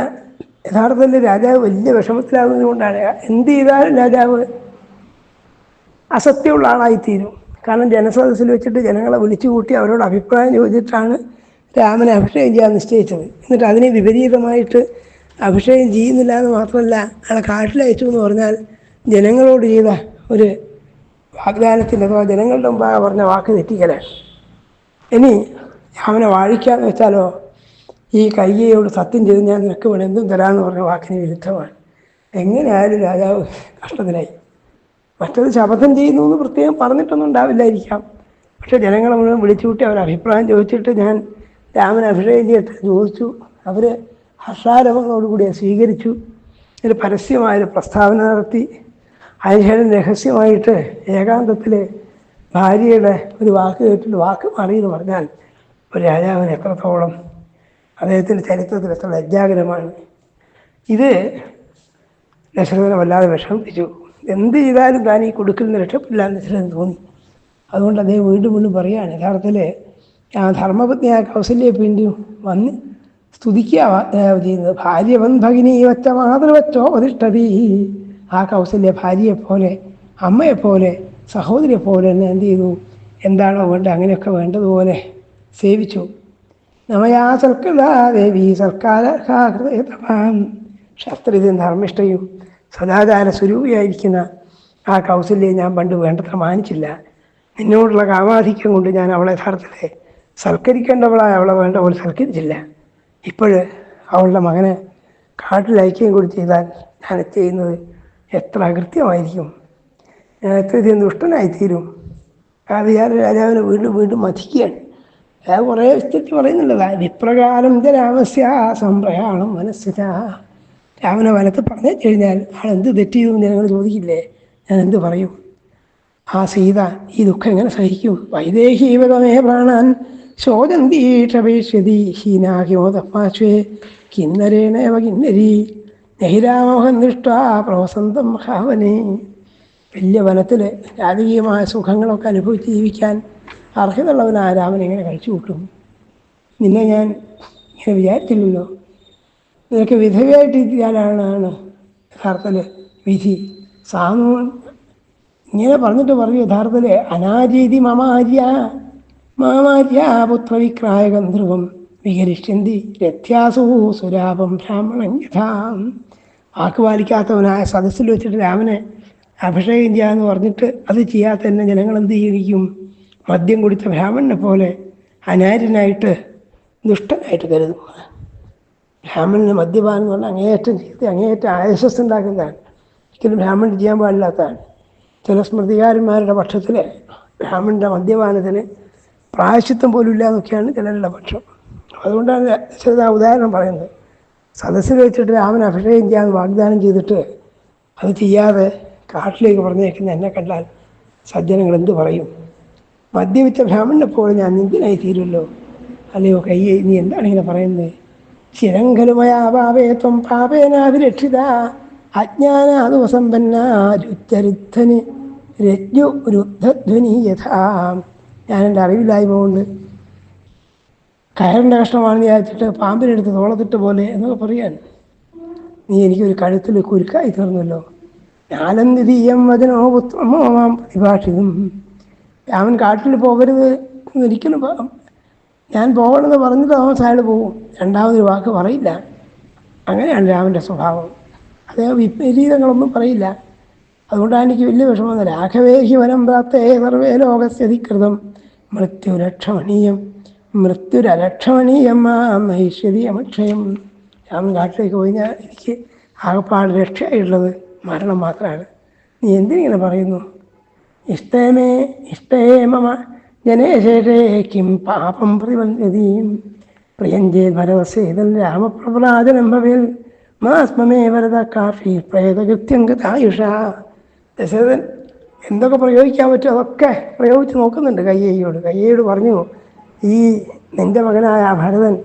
യഥാർത്ഥത്തിൽ രാജാവ് വലിയ വിഷമത്തിലാകുന്നത് കൊണ്ടാണ്. എന്ത് ചെയ്താലും രാജാവ് അസത്യമുള്ള ആളായിത്തീരും. കാരണം ജനസദസ്സിൽ വെച്ചിട്ട് ജനങ്ങളെ വിളിച്ചു കൂട്ടി അവരോട് അഭിപ്രായം ചോദിച്ചിട്ടാണ് രാമനെ അഭിഷേകം ചെയ്യാൻ നിശ്ചയിച്ചത്. എന്നിട്ട് അതിന് വിപരീതമായിട്ട് അഭിഷേകം ചെയ്യുന്നില്ല എന്ന് മാത്രമല്ല, അയാളെ കാട്ടിലയച്ചു എന്ന് പറഞ്ഞാൽ ജനങ്ങളോട് ചെയ്ത ഒരു വാഗ്ദാനത്തിൻ്റെ അഥവാ ജനങ്ങളുടെ മുമ്പാകെ പറഞ്ഞ വാക്ക് തെറ്റിക്കലാണ്. ഇനി രാമനെ വാഴിക്കാന്ന് വെച്ചാലോ, ഈ കയ്യയോട് സത്യം ചെയ്ത് ഞാൻ നിനക്ക് വേണം എന്തും തരാമെന്ന് പറഞ്ഞ വാക്കിന് വിരുദ്ധമാണ്. എങ്ങനെയായാലും രാജാവ് കഷ്ടത്തിലായി. മറ്റത് ശപഥം ചെയ്യുന്നു എന്ന് പ്രത്യേകം പറഞ്ഞിട്ടൊന്നും ഉണ്ടാവില്ലായിരിക്കാം. പക്ഷേ ജനങ്ങളെ മുഴുവൻ വിളിച്ചുകൂട്ടി അവർ അഭിപ്രായം ചോദിച്ചിട്ട് ഞാൻ രാമനെ അഭിഷേകം ചെയ്തിട്ട് ചോദിച്ചു. അവർ ഹർഷാരവങ്ങളോടുകൂടി സ്വീകരിച്ചു. ഒരു പരസ്യമായൊരു പ്രസ്താവന നടത്തി. അതിനുശേഷം രഹസ്യമായിട്ട് ഏകാന്തത്തിൽ ഭാര്യയുടെ ഒരു വാക്ക് കേട്ടിട്ട് വാക്ക് മാറിയെന്ന് പറഞ്ഞാൽ ഒരു രാജാവിന് എത്രത്തോളം അദ്ദേഹത്തിൻ്റെ ചരിത്രത്തിൽ എത്ര ലജ്ജാകരമാണ്. ഇത് ദശരഥനെ വല്ലാതെ വിഷമിപ്പിച്ചു. എന്ത് ചെയ്താലും താൻ ഈ കൊടുക്കൽ നിന്ന് രക്ഷപ്പെടില്ല എന്ന് ദശരഥന് തോന്നി. അതുകൊണ്ട് അദ്ദേഹം വീണ്ടും വീണ്ടും പറയുകയാണ്. യഥാർത്ഥത്തിൽ ആ ധർമ്മപത്നിയായ കൗസല്യെ പിന്നെയും വന്ന് സ്തുതിക്കുക ചെയ്യുന്നത്. ഭാര്യവൻ ഭഗിനി വച്ച മാതൃവച്ചോ പ്രതിഷ്ഠതി. ആ കൗസല്യ ഭാര്യയെപ്പോലെ, അമ്മയെപ്പോലെ, സഹോദരിയെപ്പോലെ തന്നെ എന്ത് ചെയ്തു? എന്താണോ വേണ്ടത് അങ്ങനെയൊക്കെ വേണ്ടതുപോലെ സേവിച്ചു. നമയാ സൽക്കൃതാ ദേവി സർക്കാരഹൃതപാം. ശാസ്ത്രീയതയും ധർമ്മിഷ്ഠയും സദാചാര സ്വരൂപിയായിരിക്കുന്ന ആ കൗസല്യെ ഞാൻ പണ്ട് വേണ്ടത്ര മാനിച്ചില്ല. നിന്നോടുള്ള കാമാധിക്യം കൊണ്ട് ഞാൻ അവളെ യഥാർത്ഥത്തിൽ സൽക്കരിക്കേണ്ടവളായ അവളെ വേണ്ട പോലെ സൽക്കരിച്ചില്ല. ഇപ്പോൾ അവളുടെ മകനെ കാട്ടിൽ ഐക്യം കൂടി ചെയ്താൽ ഞാൻ ചെയ്യുന്നത് എത്ര അകൃത്യമായിരിക്കും, ഞാൻ എത്രയധികം ദുഷ്ടനായിത്തീരും. അത് ഞാൻ രാജാവിനെ വീണ്ടും വീണ്ടും മതിക്കുകയാണ്. അത് കുറേ സ്ഥിതി പറയുന്നുള്ളതാ. വിപ്രകാരം രാമസ്യ സംപ്രയാണം മനസ്സില. രാമനെ വനത്ത് പറഞ്ഞു കഴിഞ്ഞാൽ ആൾ എന്ത് തെറ്റ് ചെയ്തു ജനങ്ങൾ ചോദിക്കില്ലേ, ഞാൻ എന്ത് പറയും? ആ സീത ഈ ദുഃഖം എങ്ങനെ സഹിക്കും? വൈദേഹീവതമേ പ്രാണാൻ ശോചന്തീക്ഷപേക്ഷ്യതി ഹീനാഹിമോദപ്പാശ്വേ കിന്നരേണേവ കിന്നരി നഹിരാമോഹം ദൃഷ്ട്വാ പ്രവസന്തം മഹാവനെ. വലിയ വനത്തിൽ രാജകീയമായ സുഖങ്ങളൊക്കെ അനുഭവിച്ച് ജീവിക്കാൻ അർഹതയുള്ളവനായ രാമൻ എങ്ങനെ കഴിച്ചു കൂട്ടും? നിന്നെ ഞാൻ ഇങ്ങനെ വിചാരിച്ചില്ലല്ലോ. നിനക്ക് വിധവയായിട്ടിരിക്കാനാണ് യഥാർത്ഥത്തിൽ വിധി. സാമു ഇങ്ങനെ പറഞ്ഞിട്ട് പറഞ്ഞു യഥാർത്ഥത്തിൽ അനാരീതി മാമാര്യ പുത്രവിക്രായ ഗന്ധർവം വികരിഷ്യന്തി രഥ്യാസു സുരാപം ബ്രാഹ്മണൻ യഥാ. വാക്ക് പാലിക്കാത്തവനായ സദസ്സിൽ വെച്ചിട്ട് രാമനെ അഭിഷേകം ചെയ്യാന്ന് പറഞ്ഞിട്ട് അത് ചെയ്യാത്ത തന്നെ ജനങ്ങൾ എന്ത് ചെയ്യിക്കും? മദ്യം കുടിച്ച ബ്രാഹ്മണനെ പോലെ അനാര്യനായിട്ട് ദുഷ്ടനായിട്ട് കരുതും. ബ്രാഹ്മണന് മദ്യപാനം എന്ന് പറഞ്ഞാൽ അങ്ങേയറ്റം ചെയ്ത് അങ്ങേയറ്റം ആയശസ് ഉണ്ടാക്കുന്നതാണ്. ഒരിക്കലും ബ്രാഹ്മണൻ ചെയ്യാൻ പാടില്ലാത്തതാണ്. ചില സ്മൃതികാരന്മാരുടെ പക്ഷത്തിൽ ബ്രാഹ്മണൻ്റെ മദ്യപാനത്തിന് പ്രായശ്ചിത്തം പോലും ഇല്ല എന്നൊക്കെയാണ് ചിലരുടെ പക്ഷം. അതുകൊണ്ടാണ് ചില ഉദാഹരണം പറയുന്നത്. സദസ്സിൽ വെച്ചിട്ട് രാമൻ അഭിഷേകം ചെയ്യാൻ വാഗ്ദാനം ചെയ്തിട്ട് അത് ചെയ്യാതെ കാട്ടിലേക്ക് പറഞ്ഞേക്കുന്ന എന്നെ കണ്ടാൽ സജ്ജനങ്ങൾ എന്ത് പറയും? മദ്യപിച്ച ബ്രാഹ്മണനെ പോലെ ഞാൻ നിന്ദിനായി തീരുമല്ലോ. അല്ലയോ കയ്യെ, നീ എന്താണ് ഇങ്ങനെ പറയുന്നത്? ശിരങ്കലുമയാ പാപേ ത്വം പാപേനാഭിരക്ഷിത അജ്ഞാനാദുസമ്പന്ന രുദ്ധരുദ്ധന് രജ്ഞു രുദ്ധധ്വനി യഥാ. ഞാൻ എൻ്റെ അറിവില്ലായ്മ കൊണ്ട് കയറിൻ്റെ കഷ്ടമാണെന്ന് വിചാരിച്ചിട്ട് പാമ്പിനെടുത്ത് തോളത്തിട്ട് പോലെ എന്നൊക്കെ പറയാൻ നീ എനിക്കൊരു കഴുത്തിൽ കുരുക്കായി തീർന്നല്ലോ. ഞാനെന്തിതീയം വചനോ പുത്രമോ മാം പ്രതിഭാഷിതും. രാമൻ കാട്ടിൽ പോകരുത് ഒരിക്കലും ഞാൻ പോകണമെന്ന് പറഞ്ഞിട്ട് അയാൾ പോകും, രണ്ടാമതൊരു വാക്ക് പറയില്ല. അങ്ങനെയാണ് രാമൻ്റെ സ്വഭാവം. അദ്ദേഹം വിപരീതങ്ങളൊന്നും പറയില്ല. അതുകൊണ്ടാണ് എനിക്ക് വലിയ വിഷമം. രാഘവേഹി വനം പ്രാപ്തേ സർവേ ലോകസ്യധികൃതം മൃത്യുരലക്ഷമണീയം മഹിഷ്യതി അമക്ഷയം. രാമൻ കാട്ടിലേക്ക് പോയിഞ്ഞാൽ എനിക്ക് ആകപ്പാട് രക്ഷയായിട്ടുള്ളത് മരണം മാത്രമാണ്. നീ എന്തിനിങ്ങനെ പറയുന്നു? ഇഷ്ടേ മമ ജനേശേഷേ കിം പാപം പ്രതിബന്ധതീം പ്രിയഞ്ചേ ഭരവസേതൽ രാമപ്രപലാദനം ഭവേൽ മാസ്മമേ വരത കാഫി പ്രേതകൃത്യം ഗതായുഷ. ദശരഥൻ എന്തൊക്കെ പ്രയോഗിക്കാൻ പറ്റും അതൊക്കെ പ്രയോഗിച്ച് നോക്കുന്നുണ്ട് കയ്യേയോട് പറഞ്ഞു, ഈ നിൻ്റെ മകനായ ഭരതൻ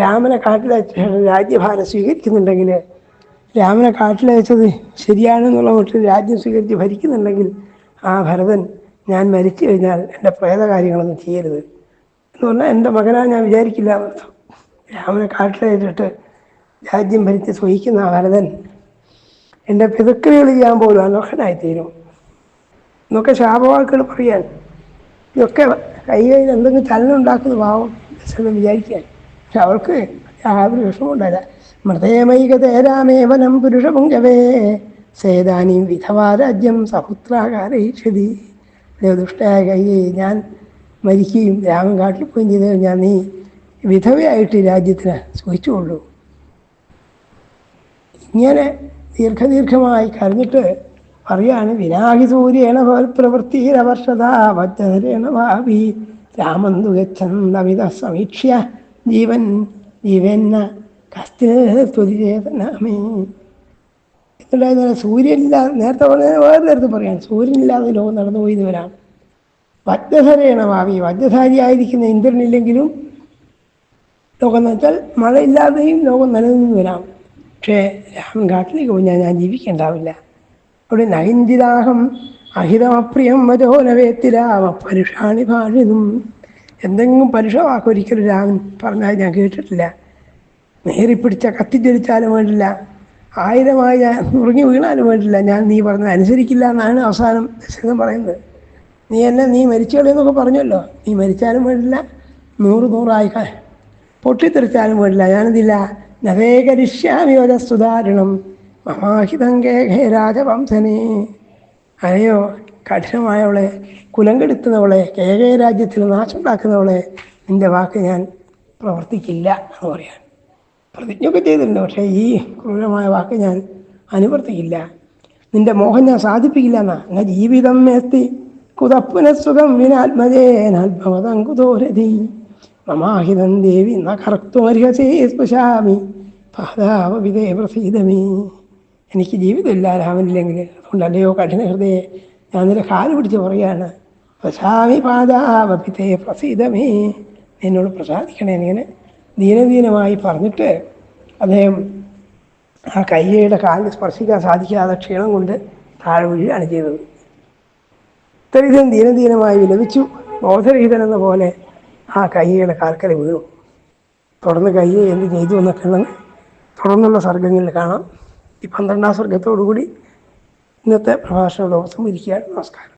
രാമനെ കാട്ടിലയച്ച രാജ്യഭാരം സ്വീകരിക്കുന്നുണ്ടെങ്കിൽ, രാമനെ കാട്ടിലയച്ചത് ശരിയാണെന്നുള്ള മട്ടിൽ രാജ്യം സ്വീകരിച്ച് ഭരിക്കുന്നുണ്ടെങ്കിൽ ആ ഭരതൻ ഞാൻ മരിച്ചു കഴിഞ്ഞാൽ എൻ്റെ പ്രേതകാര്യങ്ങളൊന്നും ചെയ്യരുത് എന്ന് പറഞ്ഞാൽ എൻ്റെ മകനാ ഞാൻ വിചാരിക്കില്ല എന്നർത്ഥം. രാമനെ കാട്ടിലയച്ചിട്ട് രാജ്യം ഭരിച്ച് സുഖിക്കുന്ന ആ ഭരതൻ എൻ്റെ പിതൃക്രികൾ ചെയ്യാൻ പോലും അനർഹനായിത്തീരും എന്നൊക്കെ ശാപവാക്കുകൾ പറയാൻ. ഇതൊക്കെ കയ്യിൽ എന്തെങ്കിലും ചലനം ഉണ്ടാക്കുന്ന ഭാവം ദശരഥൻ വിചാരിക്കാൻ. പക്ഷെ അവൾക്ക് യാതൊരു വിഷമമുണ്ടായില്ല. മൃതേമൈകതേരാമേവനം പുരുഷപുങ്കവേ സേതാനീം വിധവാ രാജ്യം സപുത്രാകാരയിഷ്യതി. ദുഷ്ടയായ കയ്യെ, ഞാൻ മരിക്കുകയും രാമൻ കാട്ടിൽ പോവുകയും ചെയ്ത് കഴിഞ്ഞാൽ നീ വിധവയായിട്ട് രാജ്യത്തിന് സുഖിച്ചുകൊള്ളൂ. ഇങ്ങനെ ദീർഘമായി കരഞ്ഞിട്ട് പറയാണ്, വിനാഹി സൂര്യേണ പ്രവൃത്തിരവർഷത വജ്രധരേണ ഭാവി രാമന്തു ഗച്ഛന്തമിത സമീക്ഷ്യ ജീവന്ന കസ്തിനേതനാമേ. എന്നുണ്ടായിരുന്ന സൂര്യനില്ലാതെ, നേരത്തെ പറഞ്ഞ വേറെ നേരത്തെ പറയാൻ, സൂര്യനില്ലാതെ ലോകം നടന്നു പോയി വരാം. വജ്രധരേണ ഭാവി, വജ്രധാരിയായിരിക്കുന്ന ഇന്ദ്രനില്ലെങ്കിലും ലോകം എന്ന് വെച്ചാൽ മഴയില്ലാതെയും ലോകം നിലനിന്ന് വരാം. പക്ഷേ രാമൻ കാട്ടിലേക്ക് പോയി ഞാൻ ജീവിക്കേണ്ടാവില്ല. അവിടെ നൈന്ദിരാഹം അഹിതമപ്രിയം വചോനവേത്തിരാമ പരുഷാണി ഭാഷിതും. എന്തെങ്കിലും പരുഷവാക്ക് ഒരിക്കലും രാമൻ പറഞ്ഞാൽ ഞാൻ കേട്ടിട്ടില്ല. നേറിപ്പിടിച്ച കത്തിജ്വലിച്ചാലും വേണ്ടില്ല, 1000 ഞാൻ നുറുങ്ങി വീണാലും വേണ്ടില്ല, ഞാൻ നീ പറഞ്ഞത് അനുസരിക്കില്ല എന്നാണ് അവസാനം ദശരഥൻ പറയുന്നത്. നീ മരിച്ചു കളയെന്നൊക്കെ പറഞ്ഞല്ലോ, നീ മരിച്ചാലും വേണ്ടില്ല, 100 പൊട്ടിത്തെറിച്ചാലും വേണ്ടില്ല, ഞാനെന്തില്ല നവേകരിഷ്യാമി വജസ്തുദാരുണം മമാഹിതം കേഹേ രാജവംശനേ. അയ്യോ കഠിനമായവളെ, കുലം കെടുത്തുന്നവളെ, കേകേ രാജ്യത്തിൽ നാശമുണ്ടാക്കുന്നവളെ, നിൻ്റെ വാക്ക് ഞാൻ പ്രവർത്തിക്കില്ല എന്ന് പറയാൻ പ്രതിജ്ഞയൊക്കെ ചെയ്തിട്ടുണ്ട്. പക്ഷേ ഈ ക്രൂരമായ വാക്ക് ഞാൻ അനുവർത്തിക്കില്ല. നിന്റെ മോഹം ഞാൻ സാധിപ്പിക്കില്ല എന്നാ ജീവിതം എത്തി കുതപ്പുനസുഖം വിനാത്മജേനാത്മവതങ്കുതോരതി മമാഹിതം ദേവി ന കർത്തുമർഹസേ സ്പൃശാമി പാദാവവിധേ പ്രസീദമേ. എനിക്ക് ജീവിതമില്ല രാമനില്ലെങ്കിൽ, അതുകൊണ്ടല്ലയോ കഠിന ഹൃദയെ ഞാൻ നിന്റെ കാല് പിടിച്ച് പറയുകയാണ്, പ്രശാമി പാദാവപിതേ പ്രസീദമേ, എന്നോട് പ്രസാദിക്കണേ എന്നിങ്ങനെ ദീനദീനമായി പറഞ്ഞിട്ട് അദ്ദേഹം ആ കയ്യയുടെ കാലിൽ സ്പർശിക്കാൻ സാധിക്കാതെ ക്ഷീണം കൊണ്ട് താഴെ വീഴുകയാണ് ചെയ്തത്. ഇത്രയധികം ദീനദീനമായി വിലപിച്ചു. ബോധരഹിതനെന്ന പോലെ ആ കയ്യയുടെ കാൽക്കൽ വീണു. തുടർന്ന് കയ്യ എന്ത് ചെയ്തു എന്നൊക്കെ തുടർന്നുള്ള സർഗ്ഗങ്ങളിൽ കാണാം. ഈ 12-ാം സർഗ്ഗത്തോടുകൂടി ഇന്നത്തെ പ്രഭാഷണ ദിവസം ഇരിക്കുകയാണ്. നമസ്കാരം.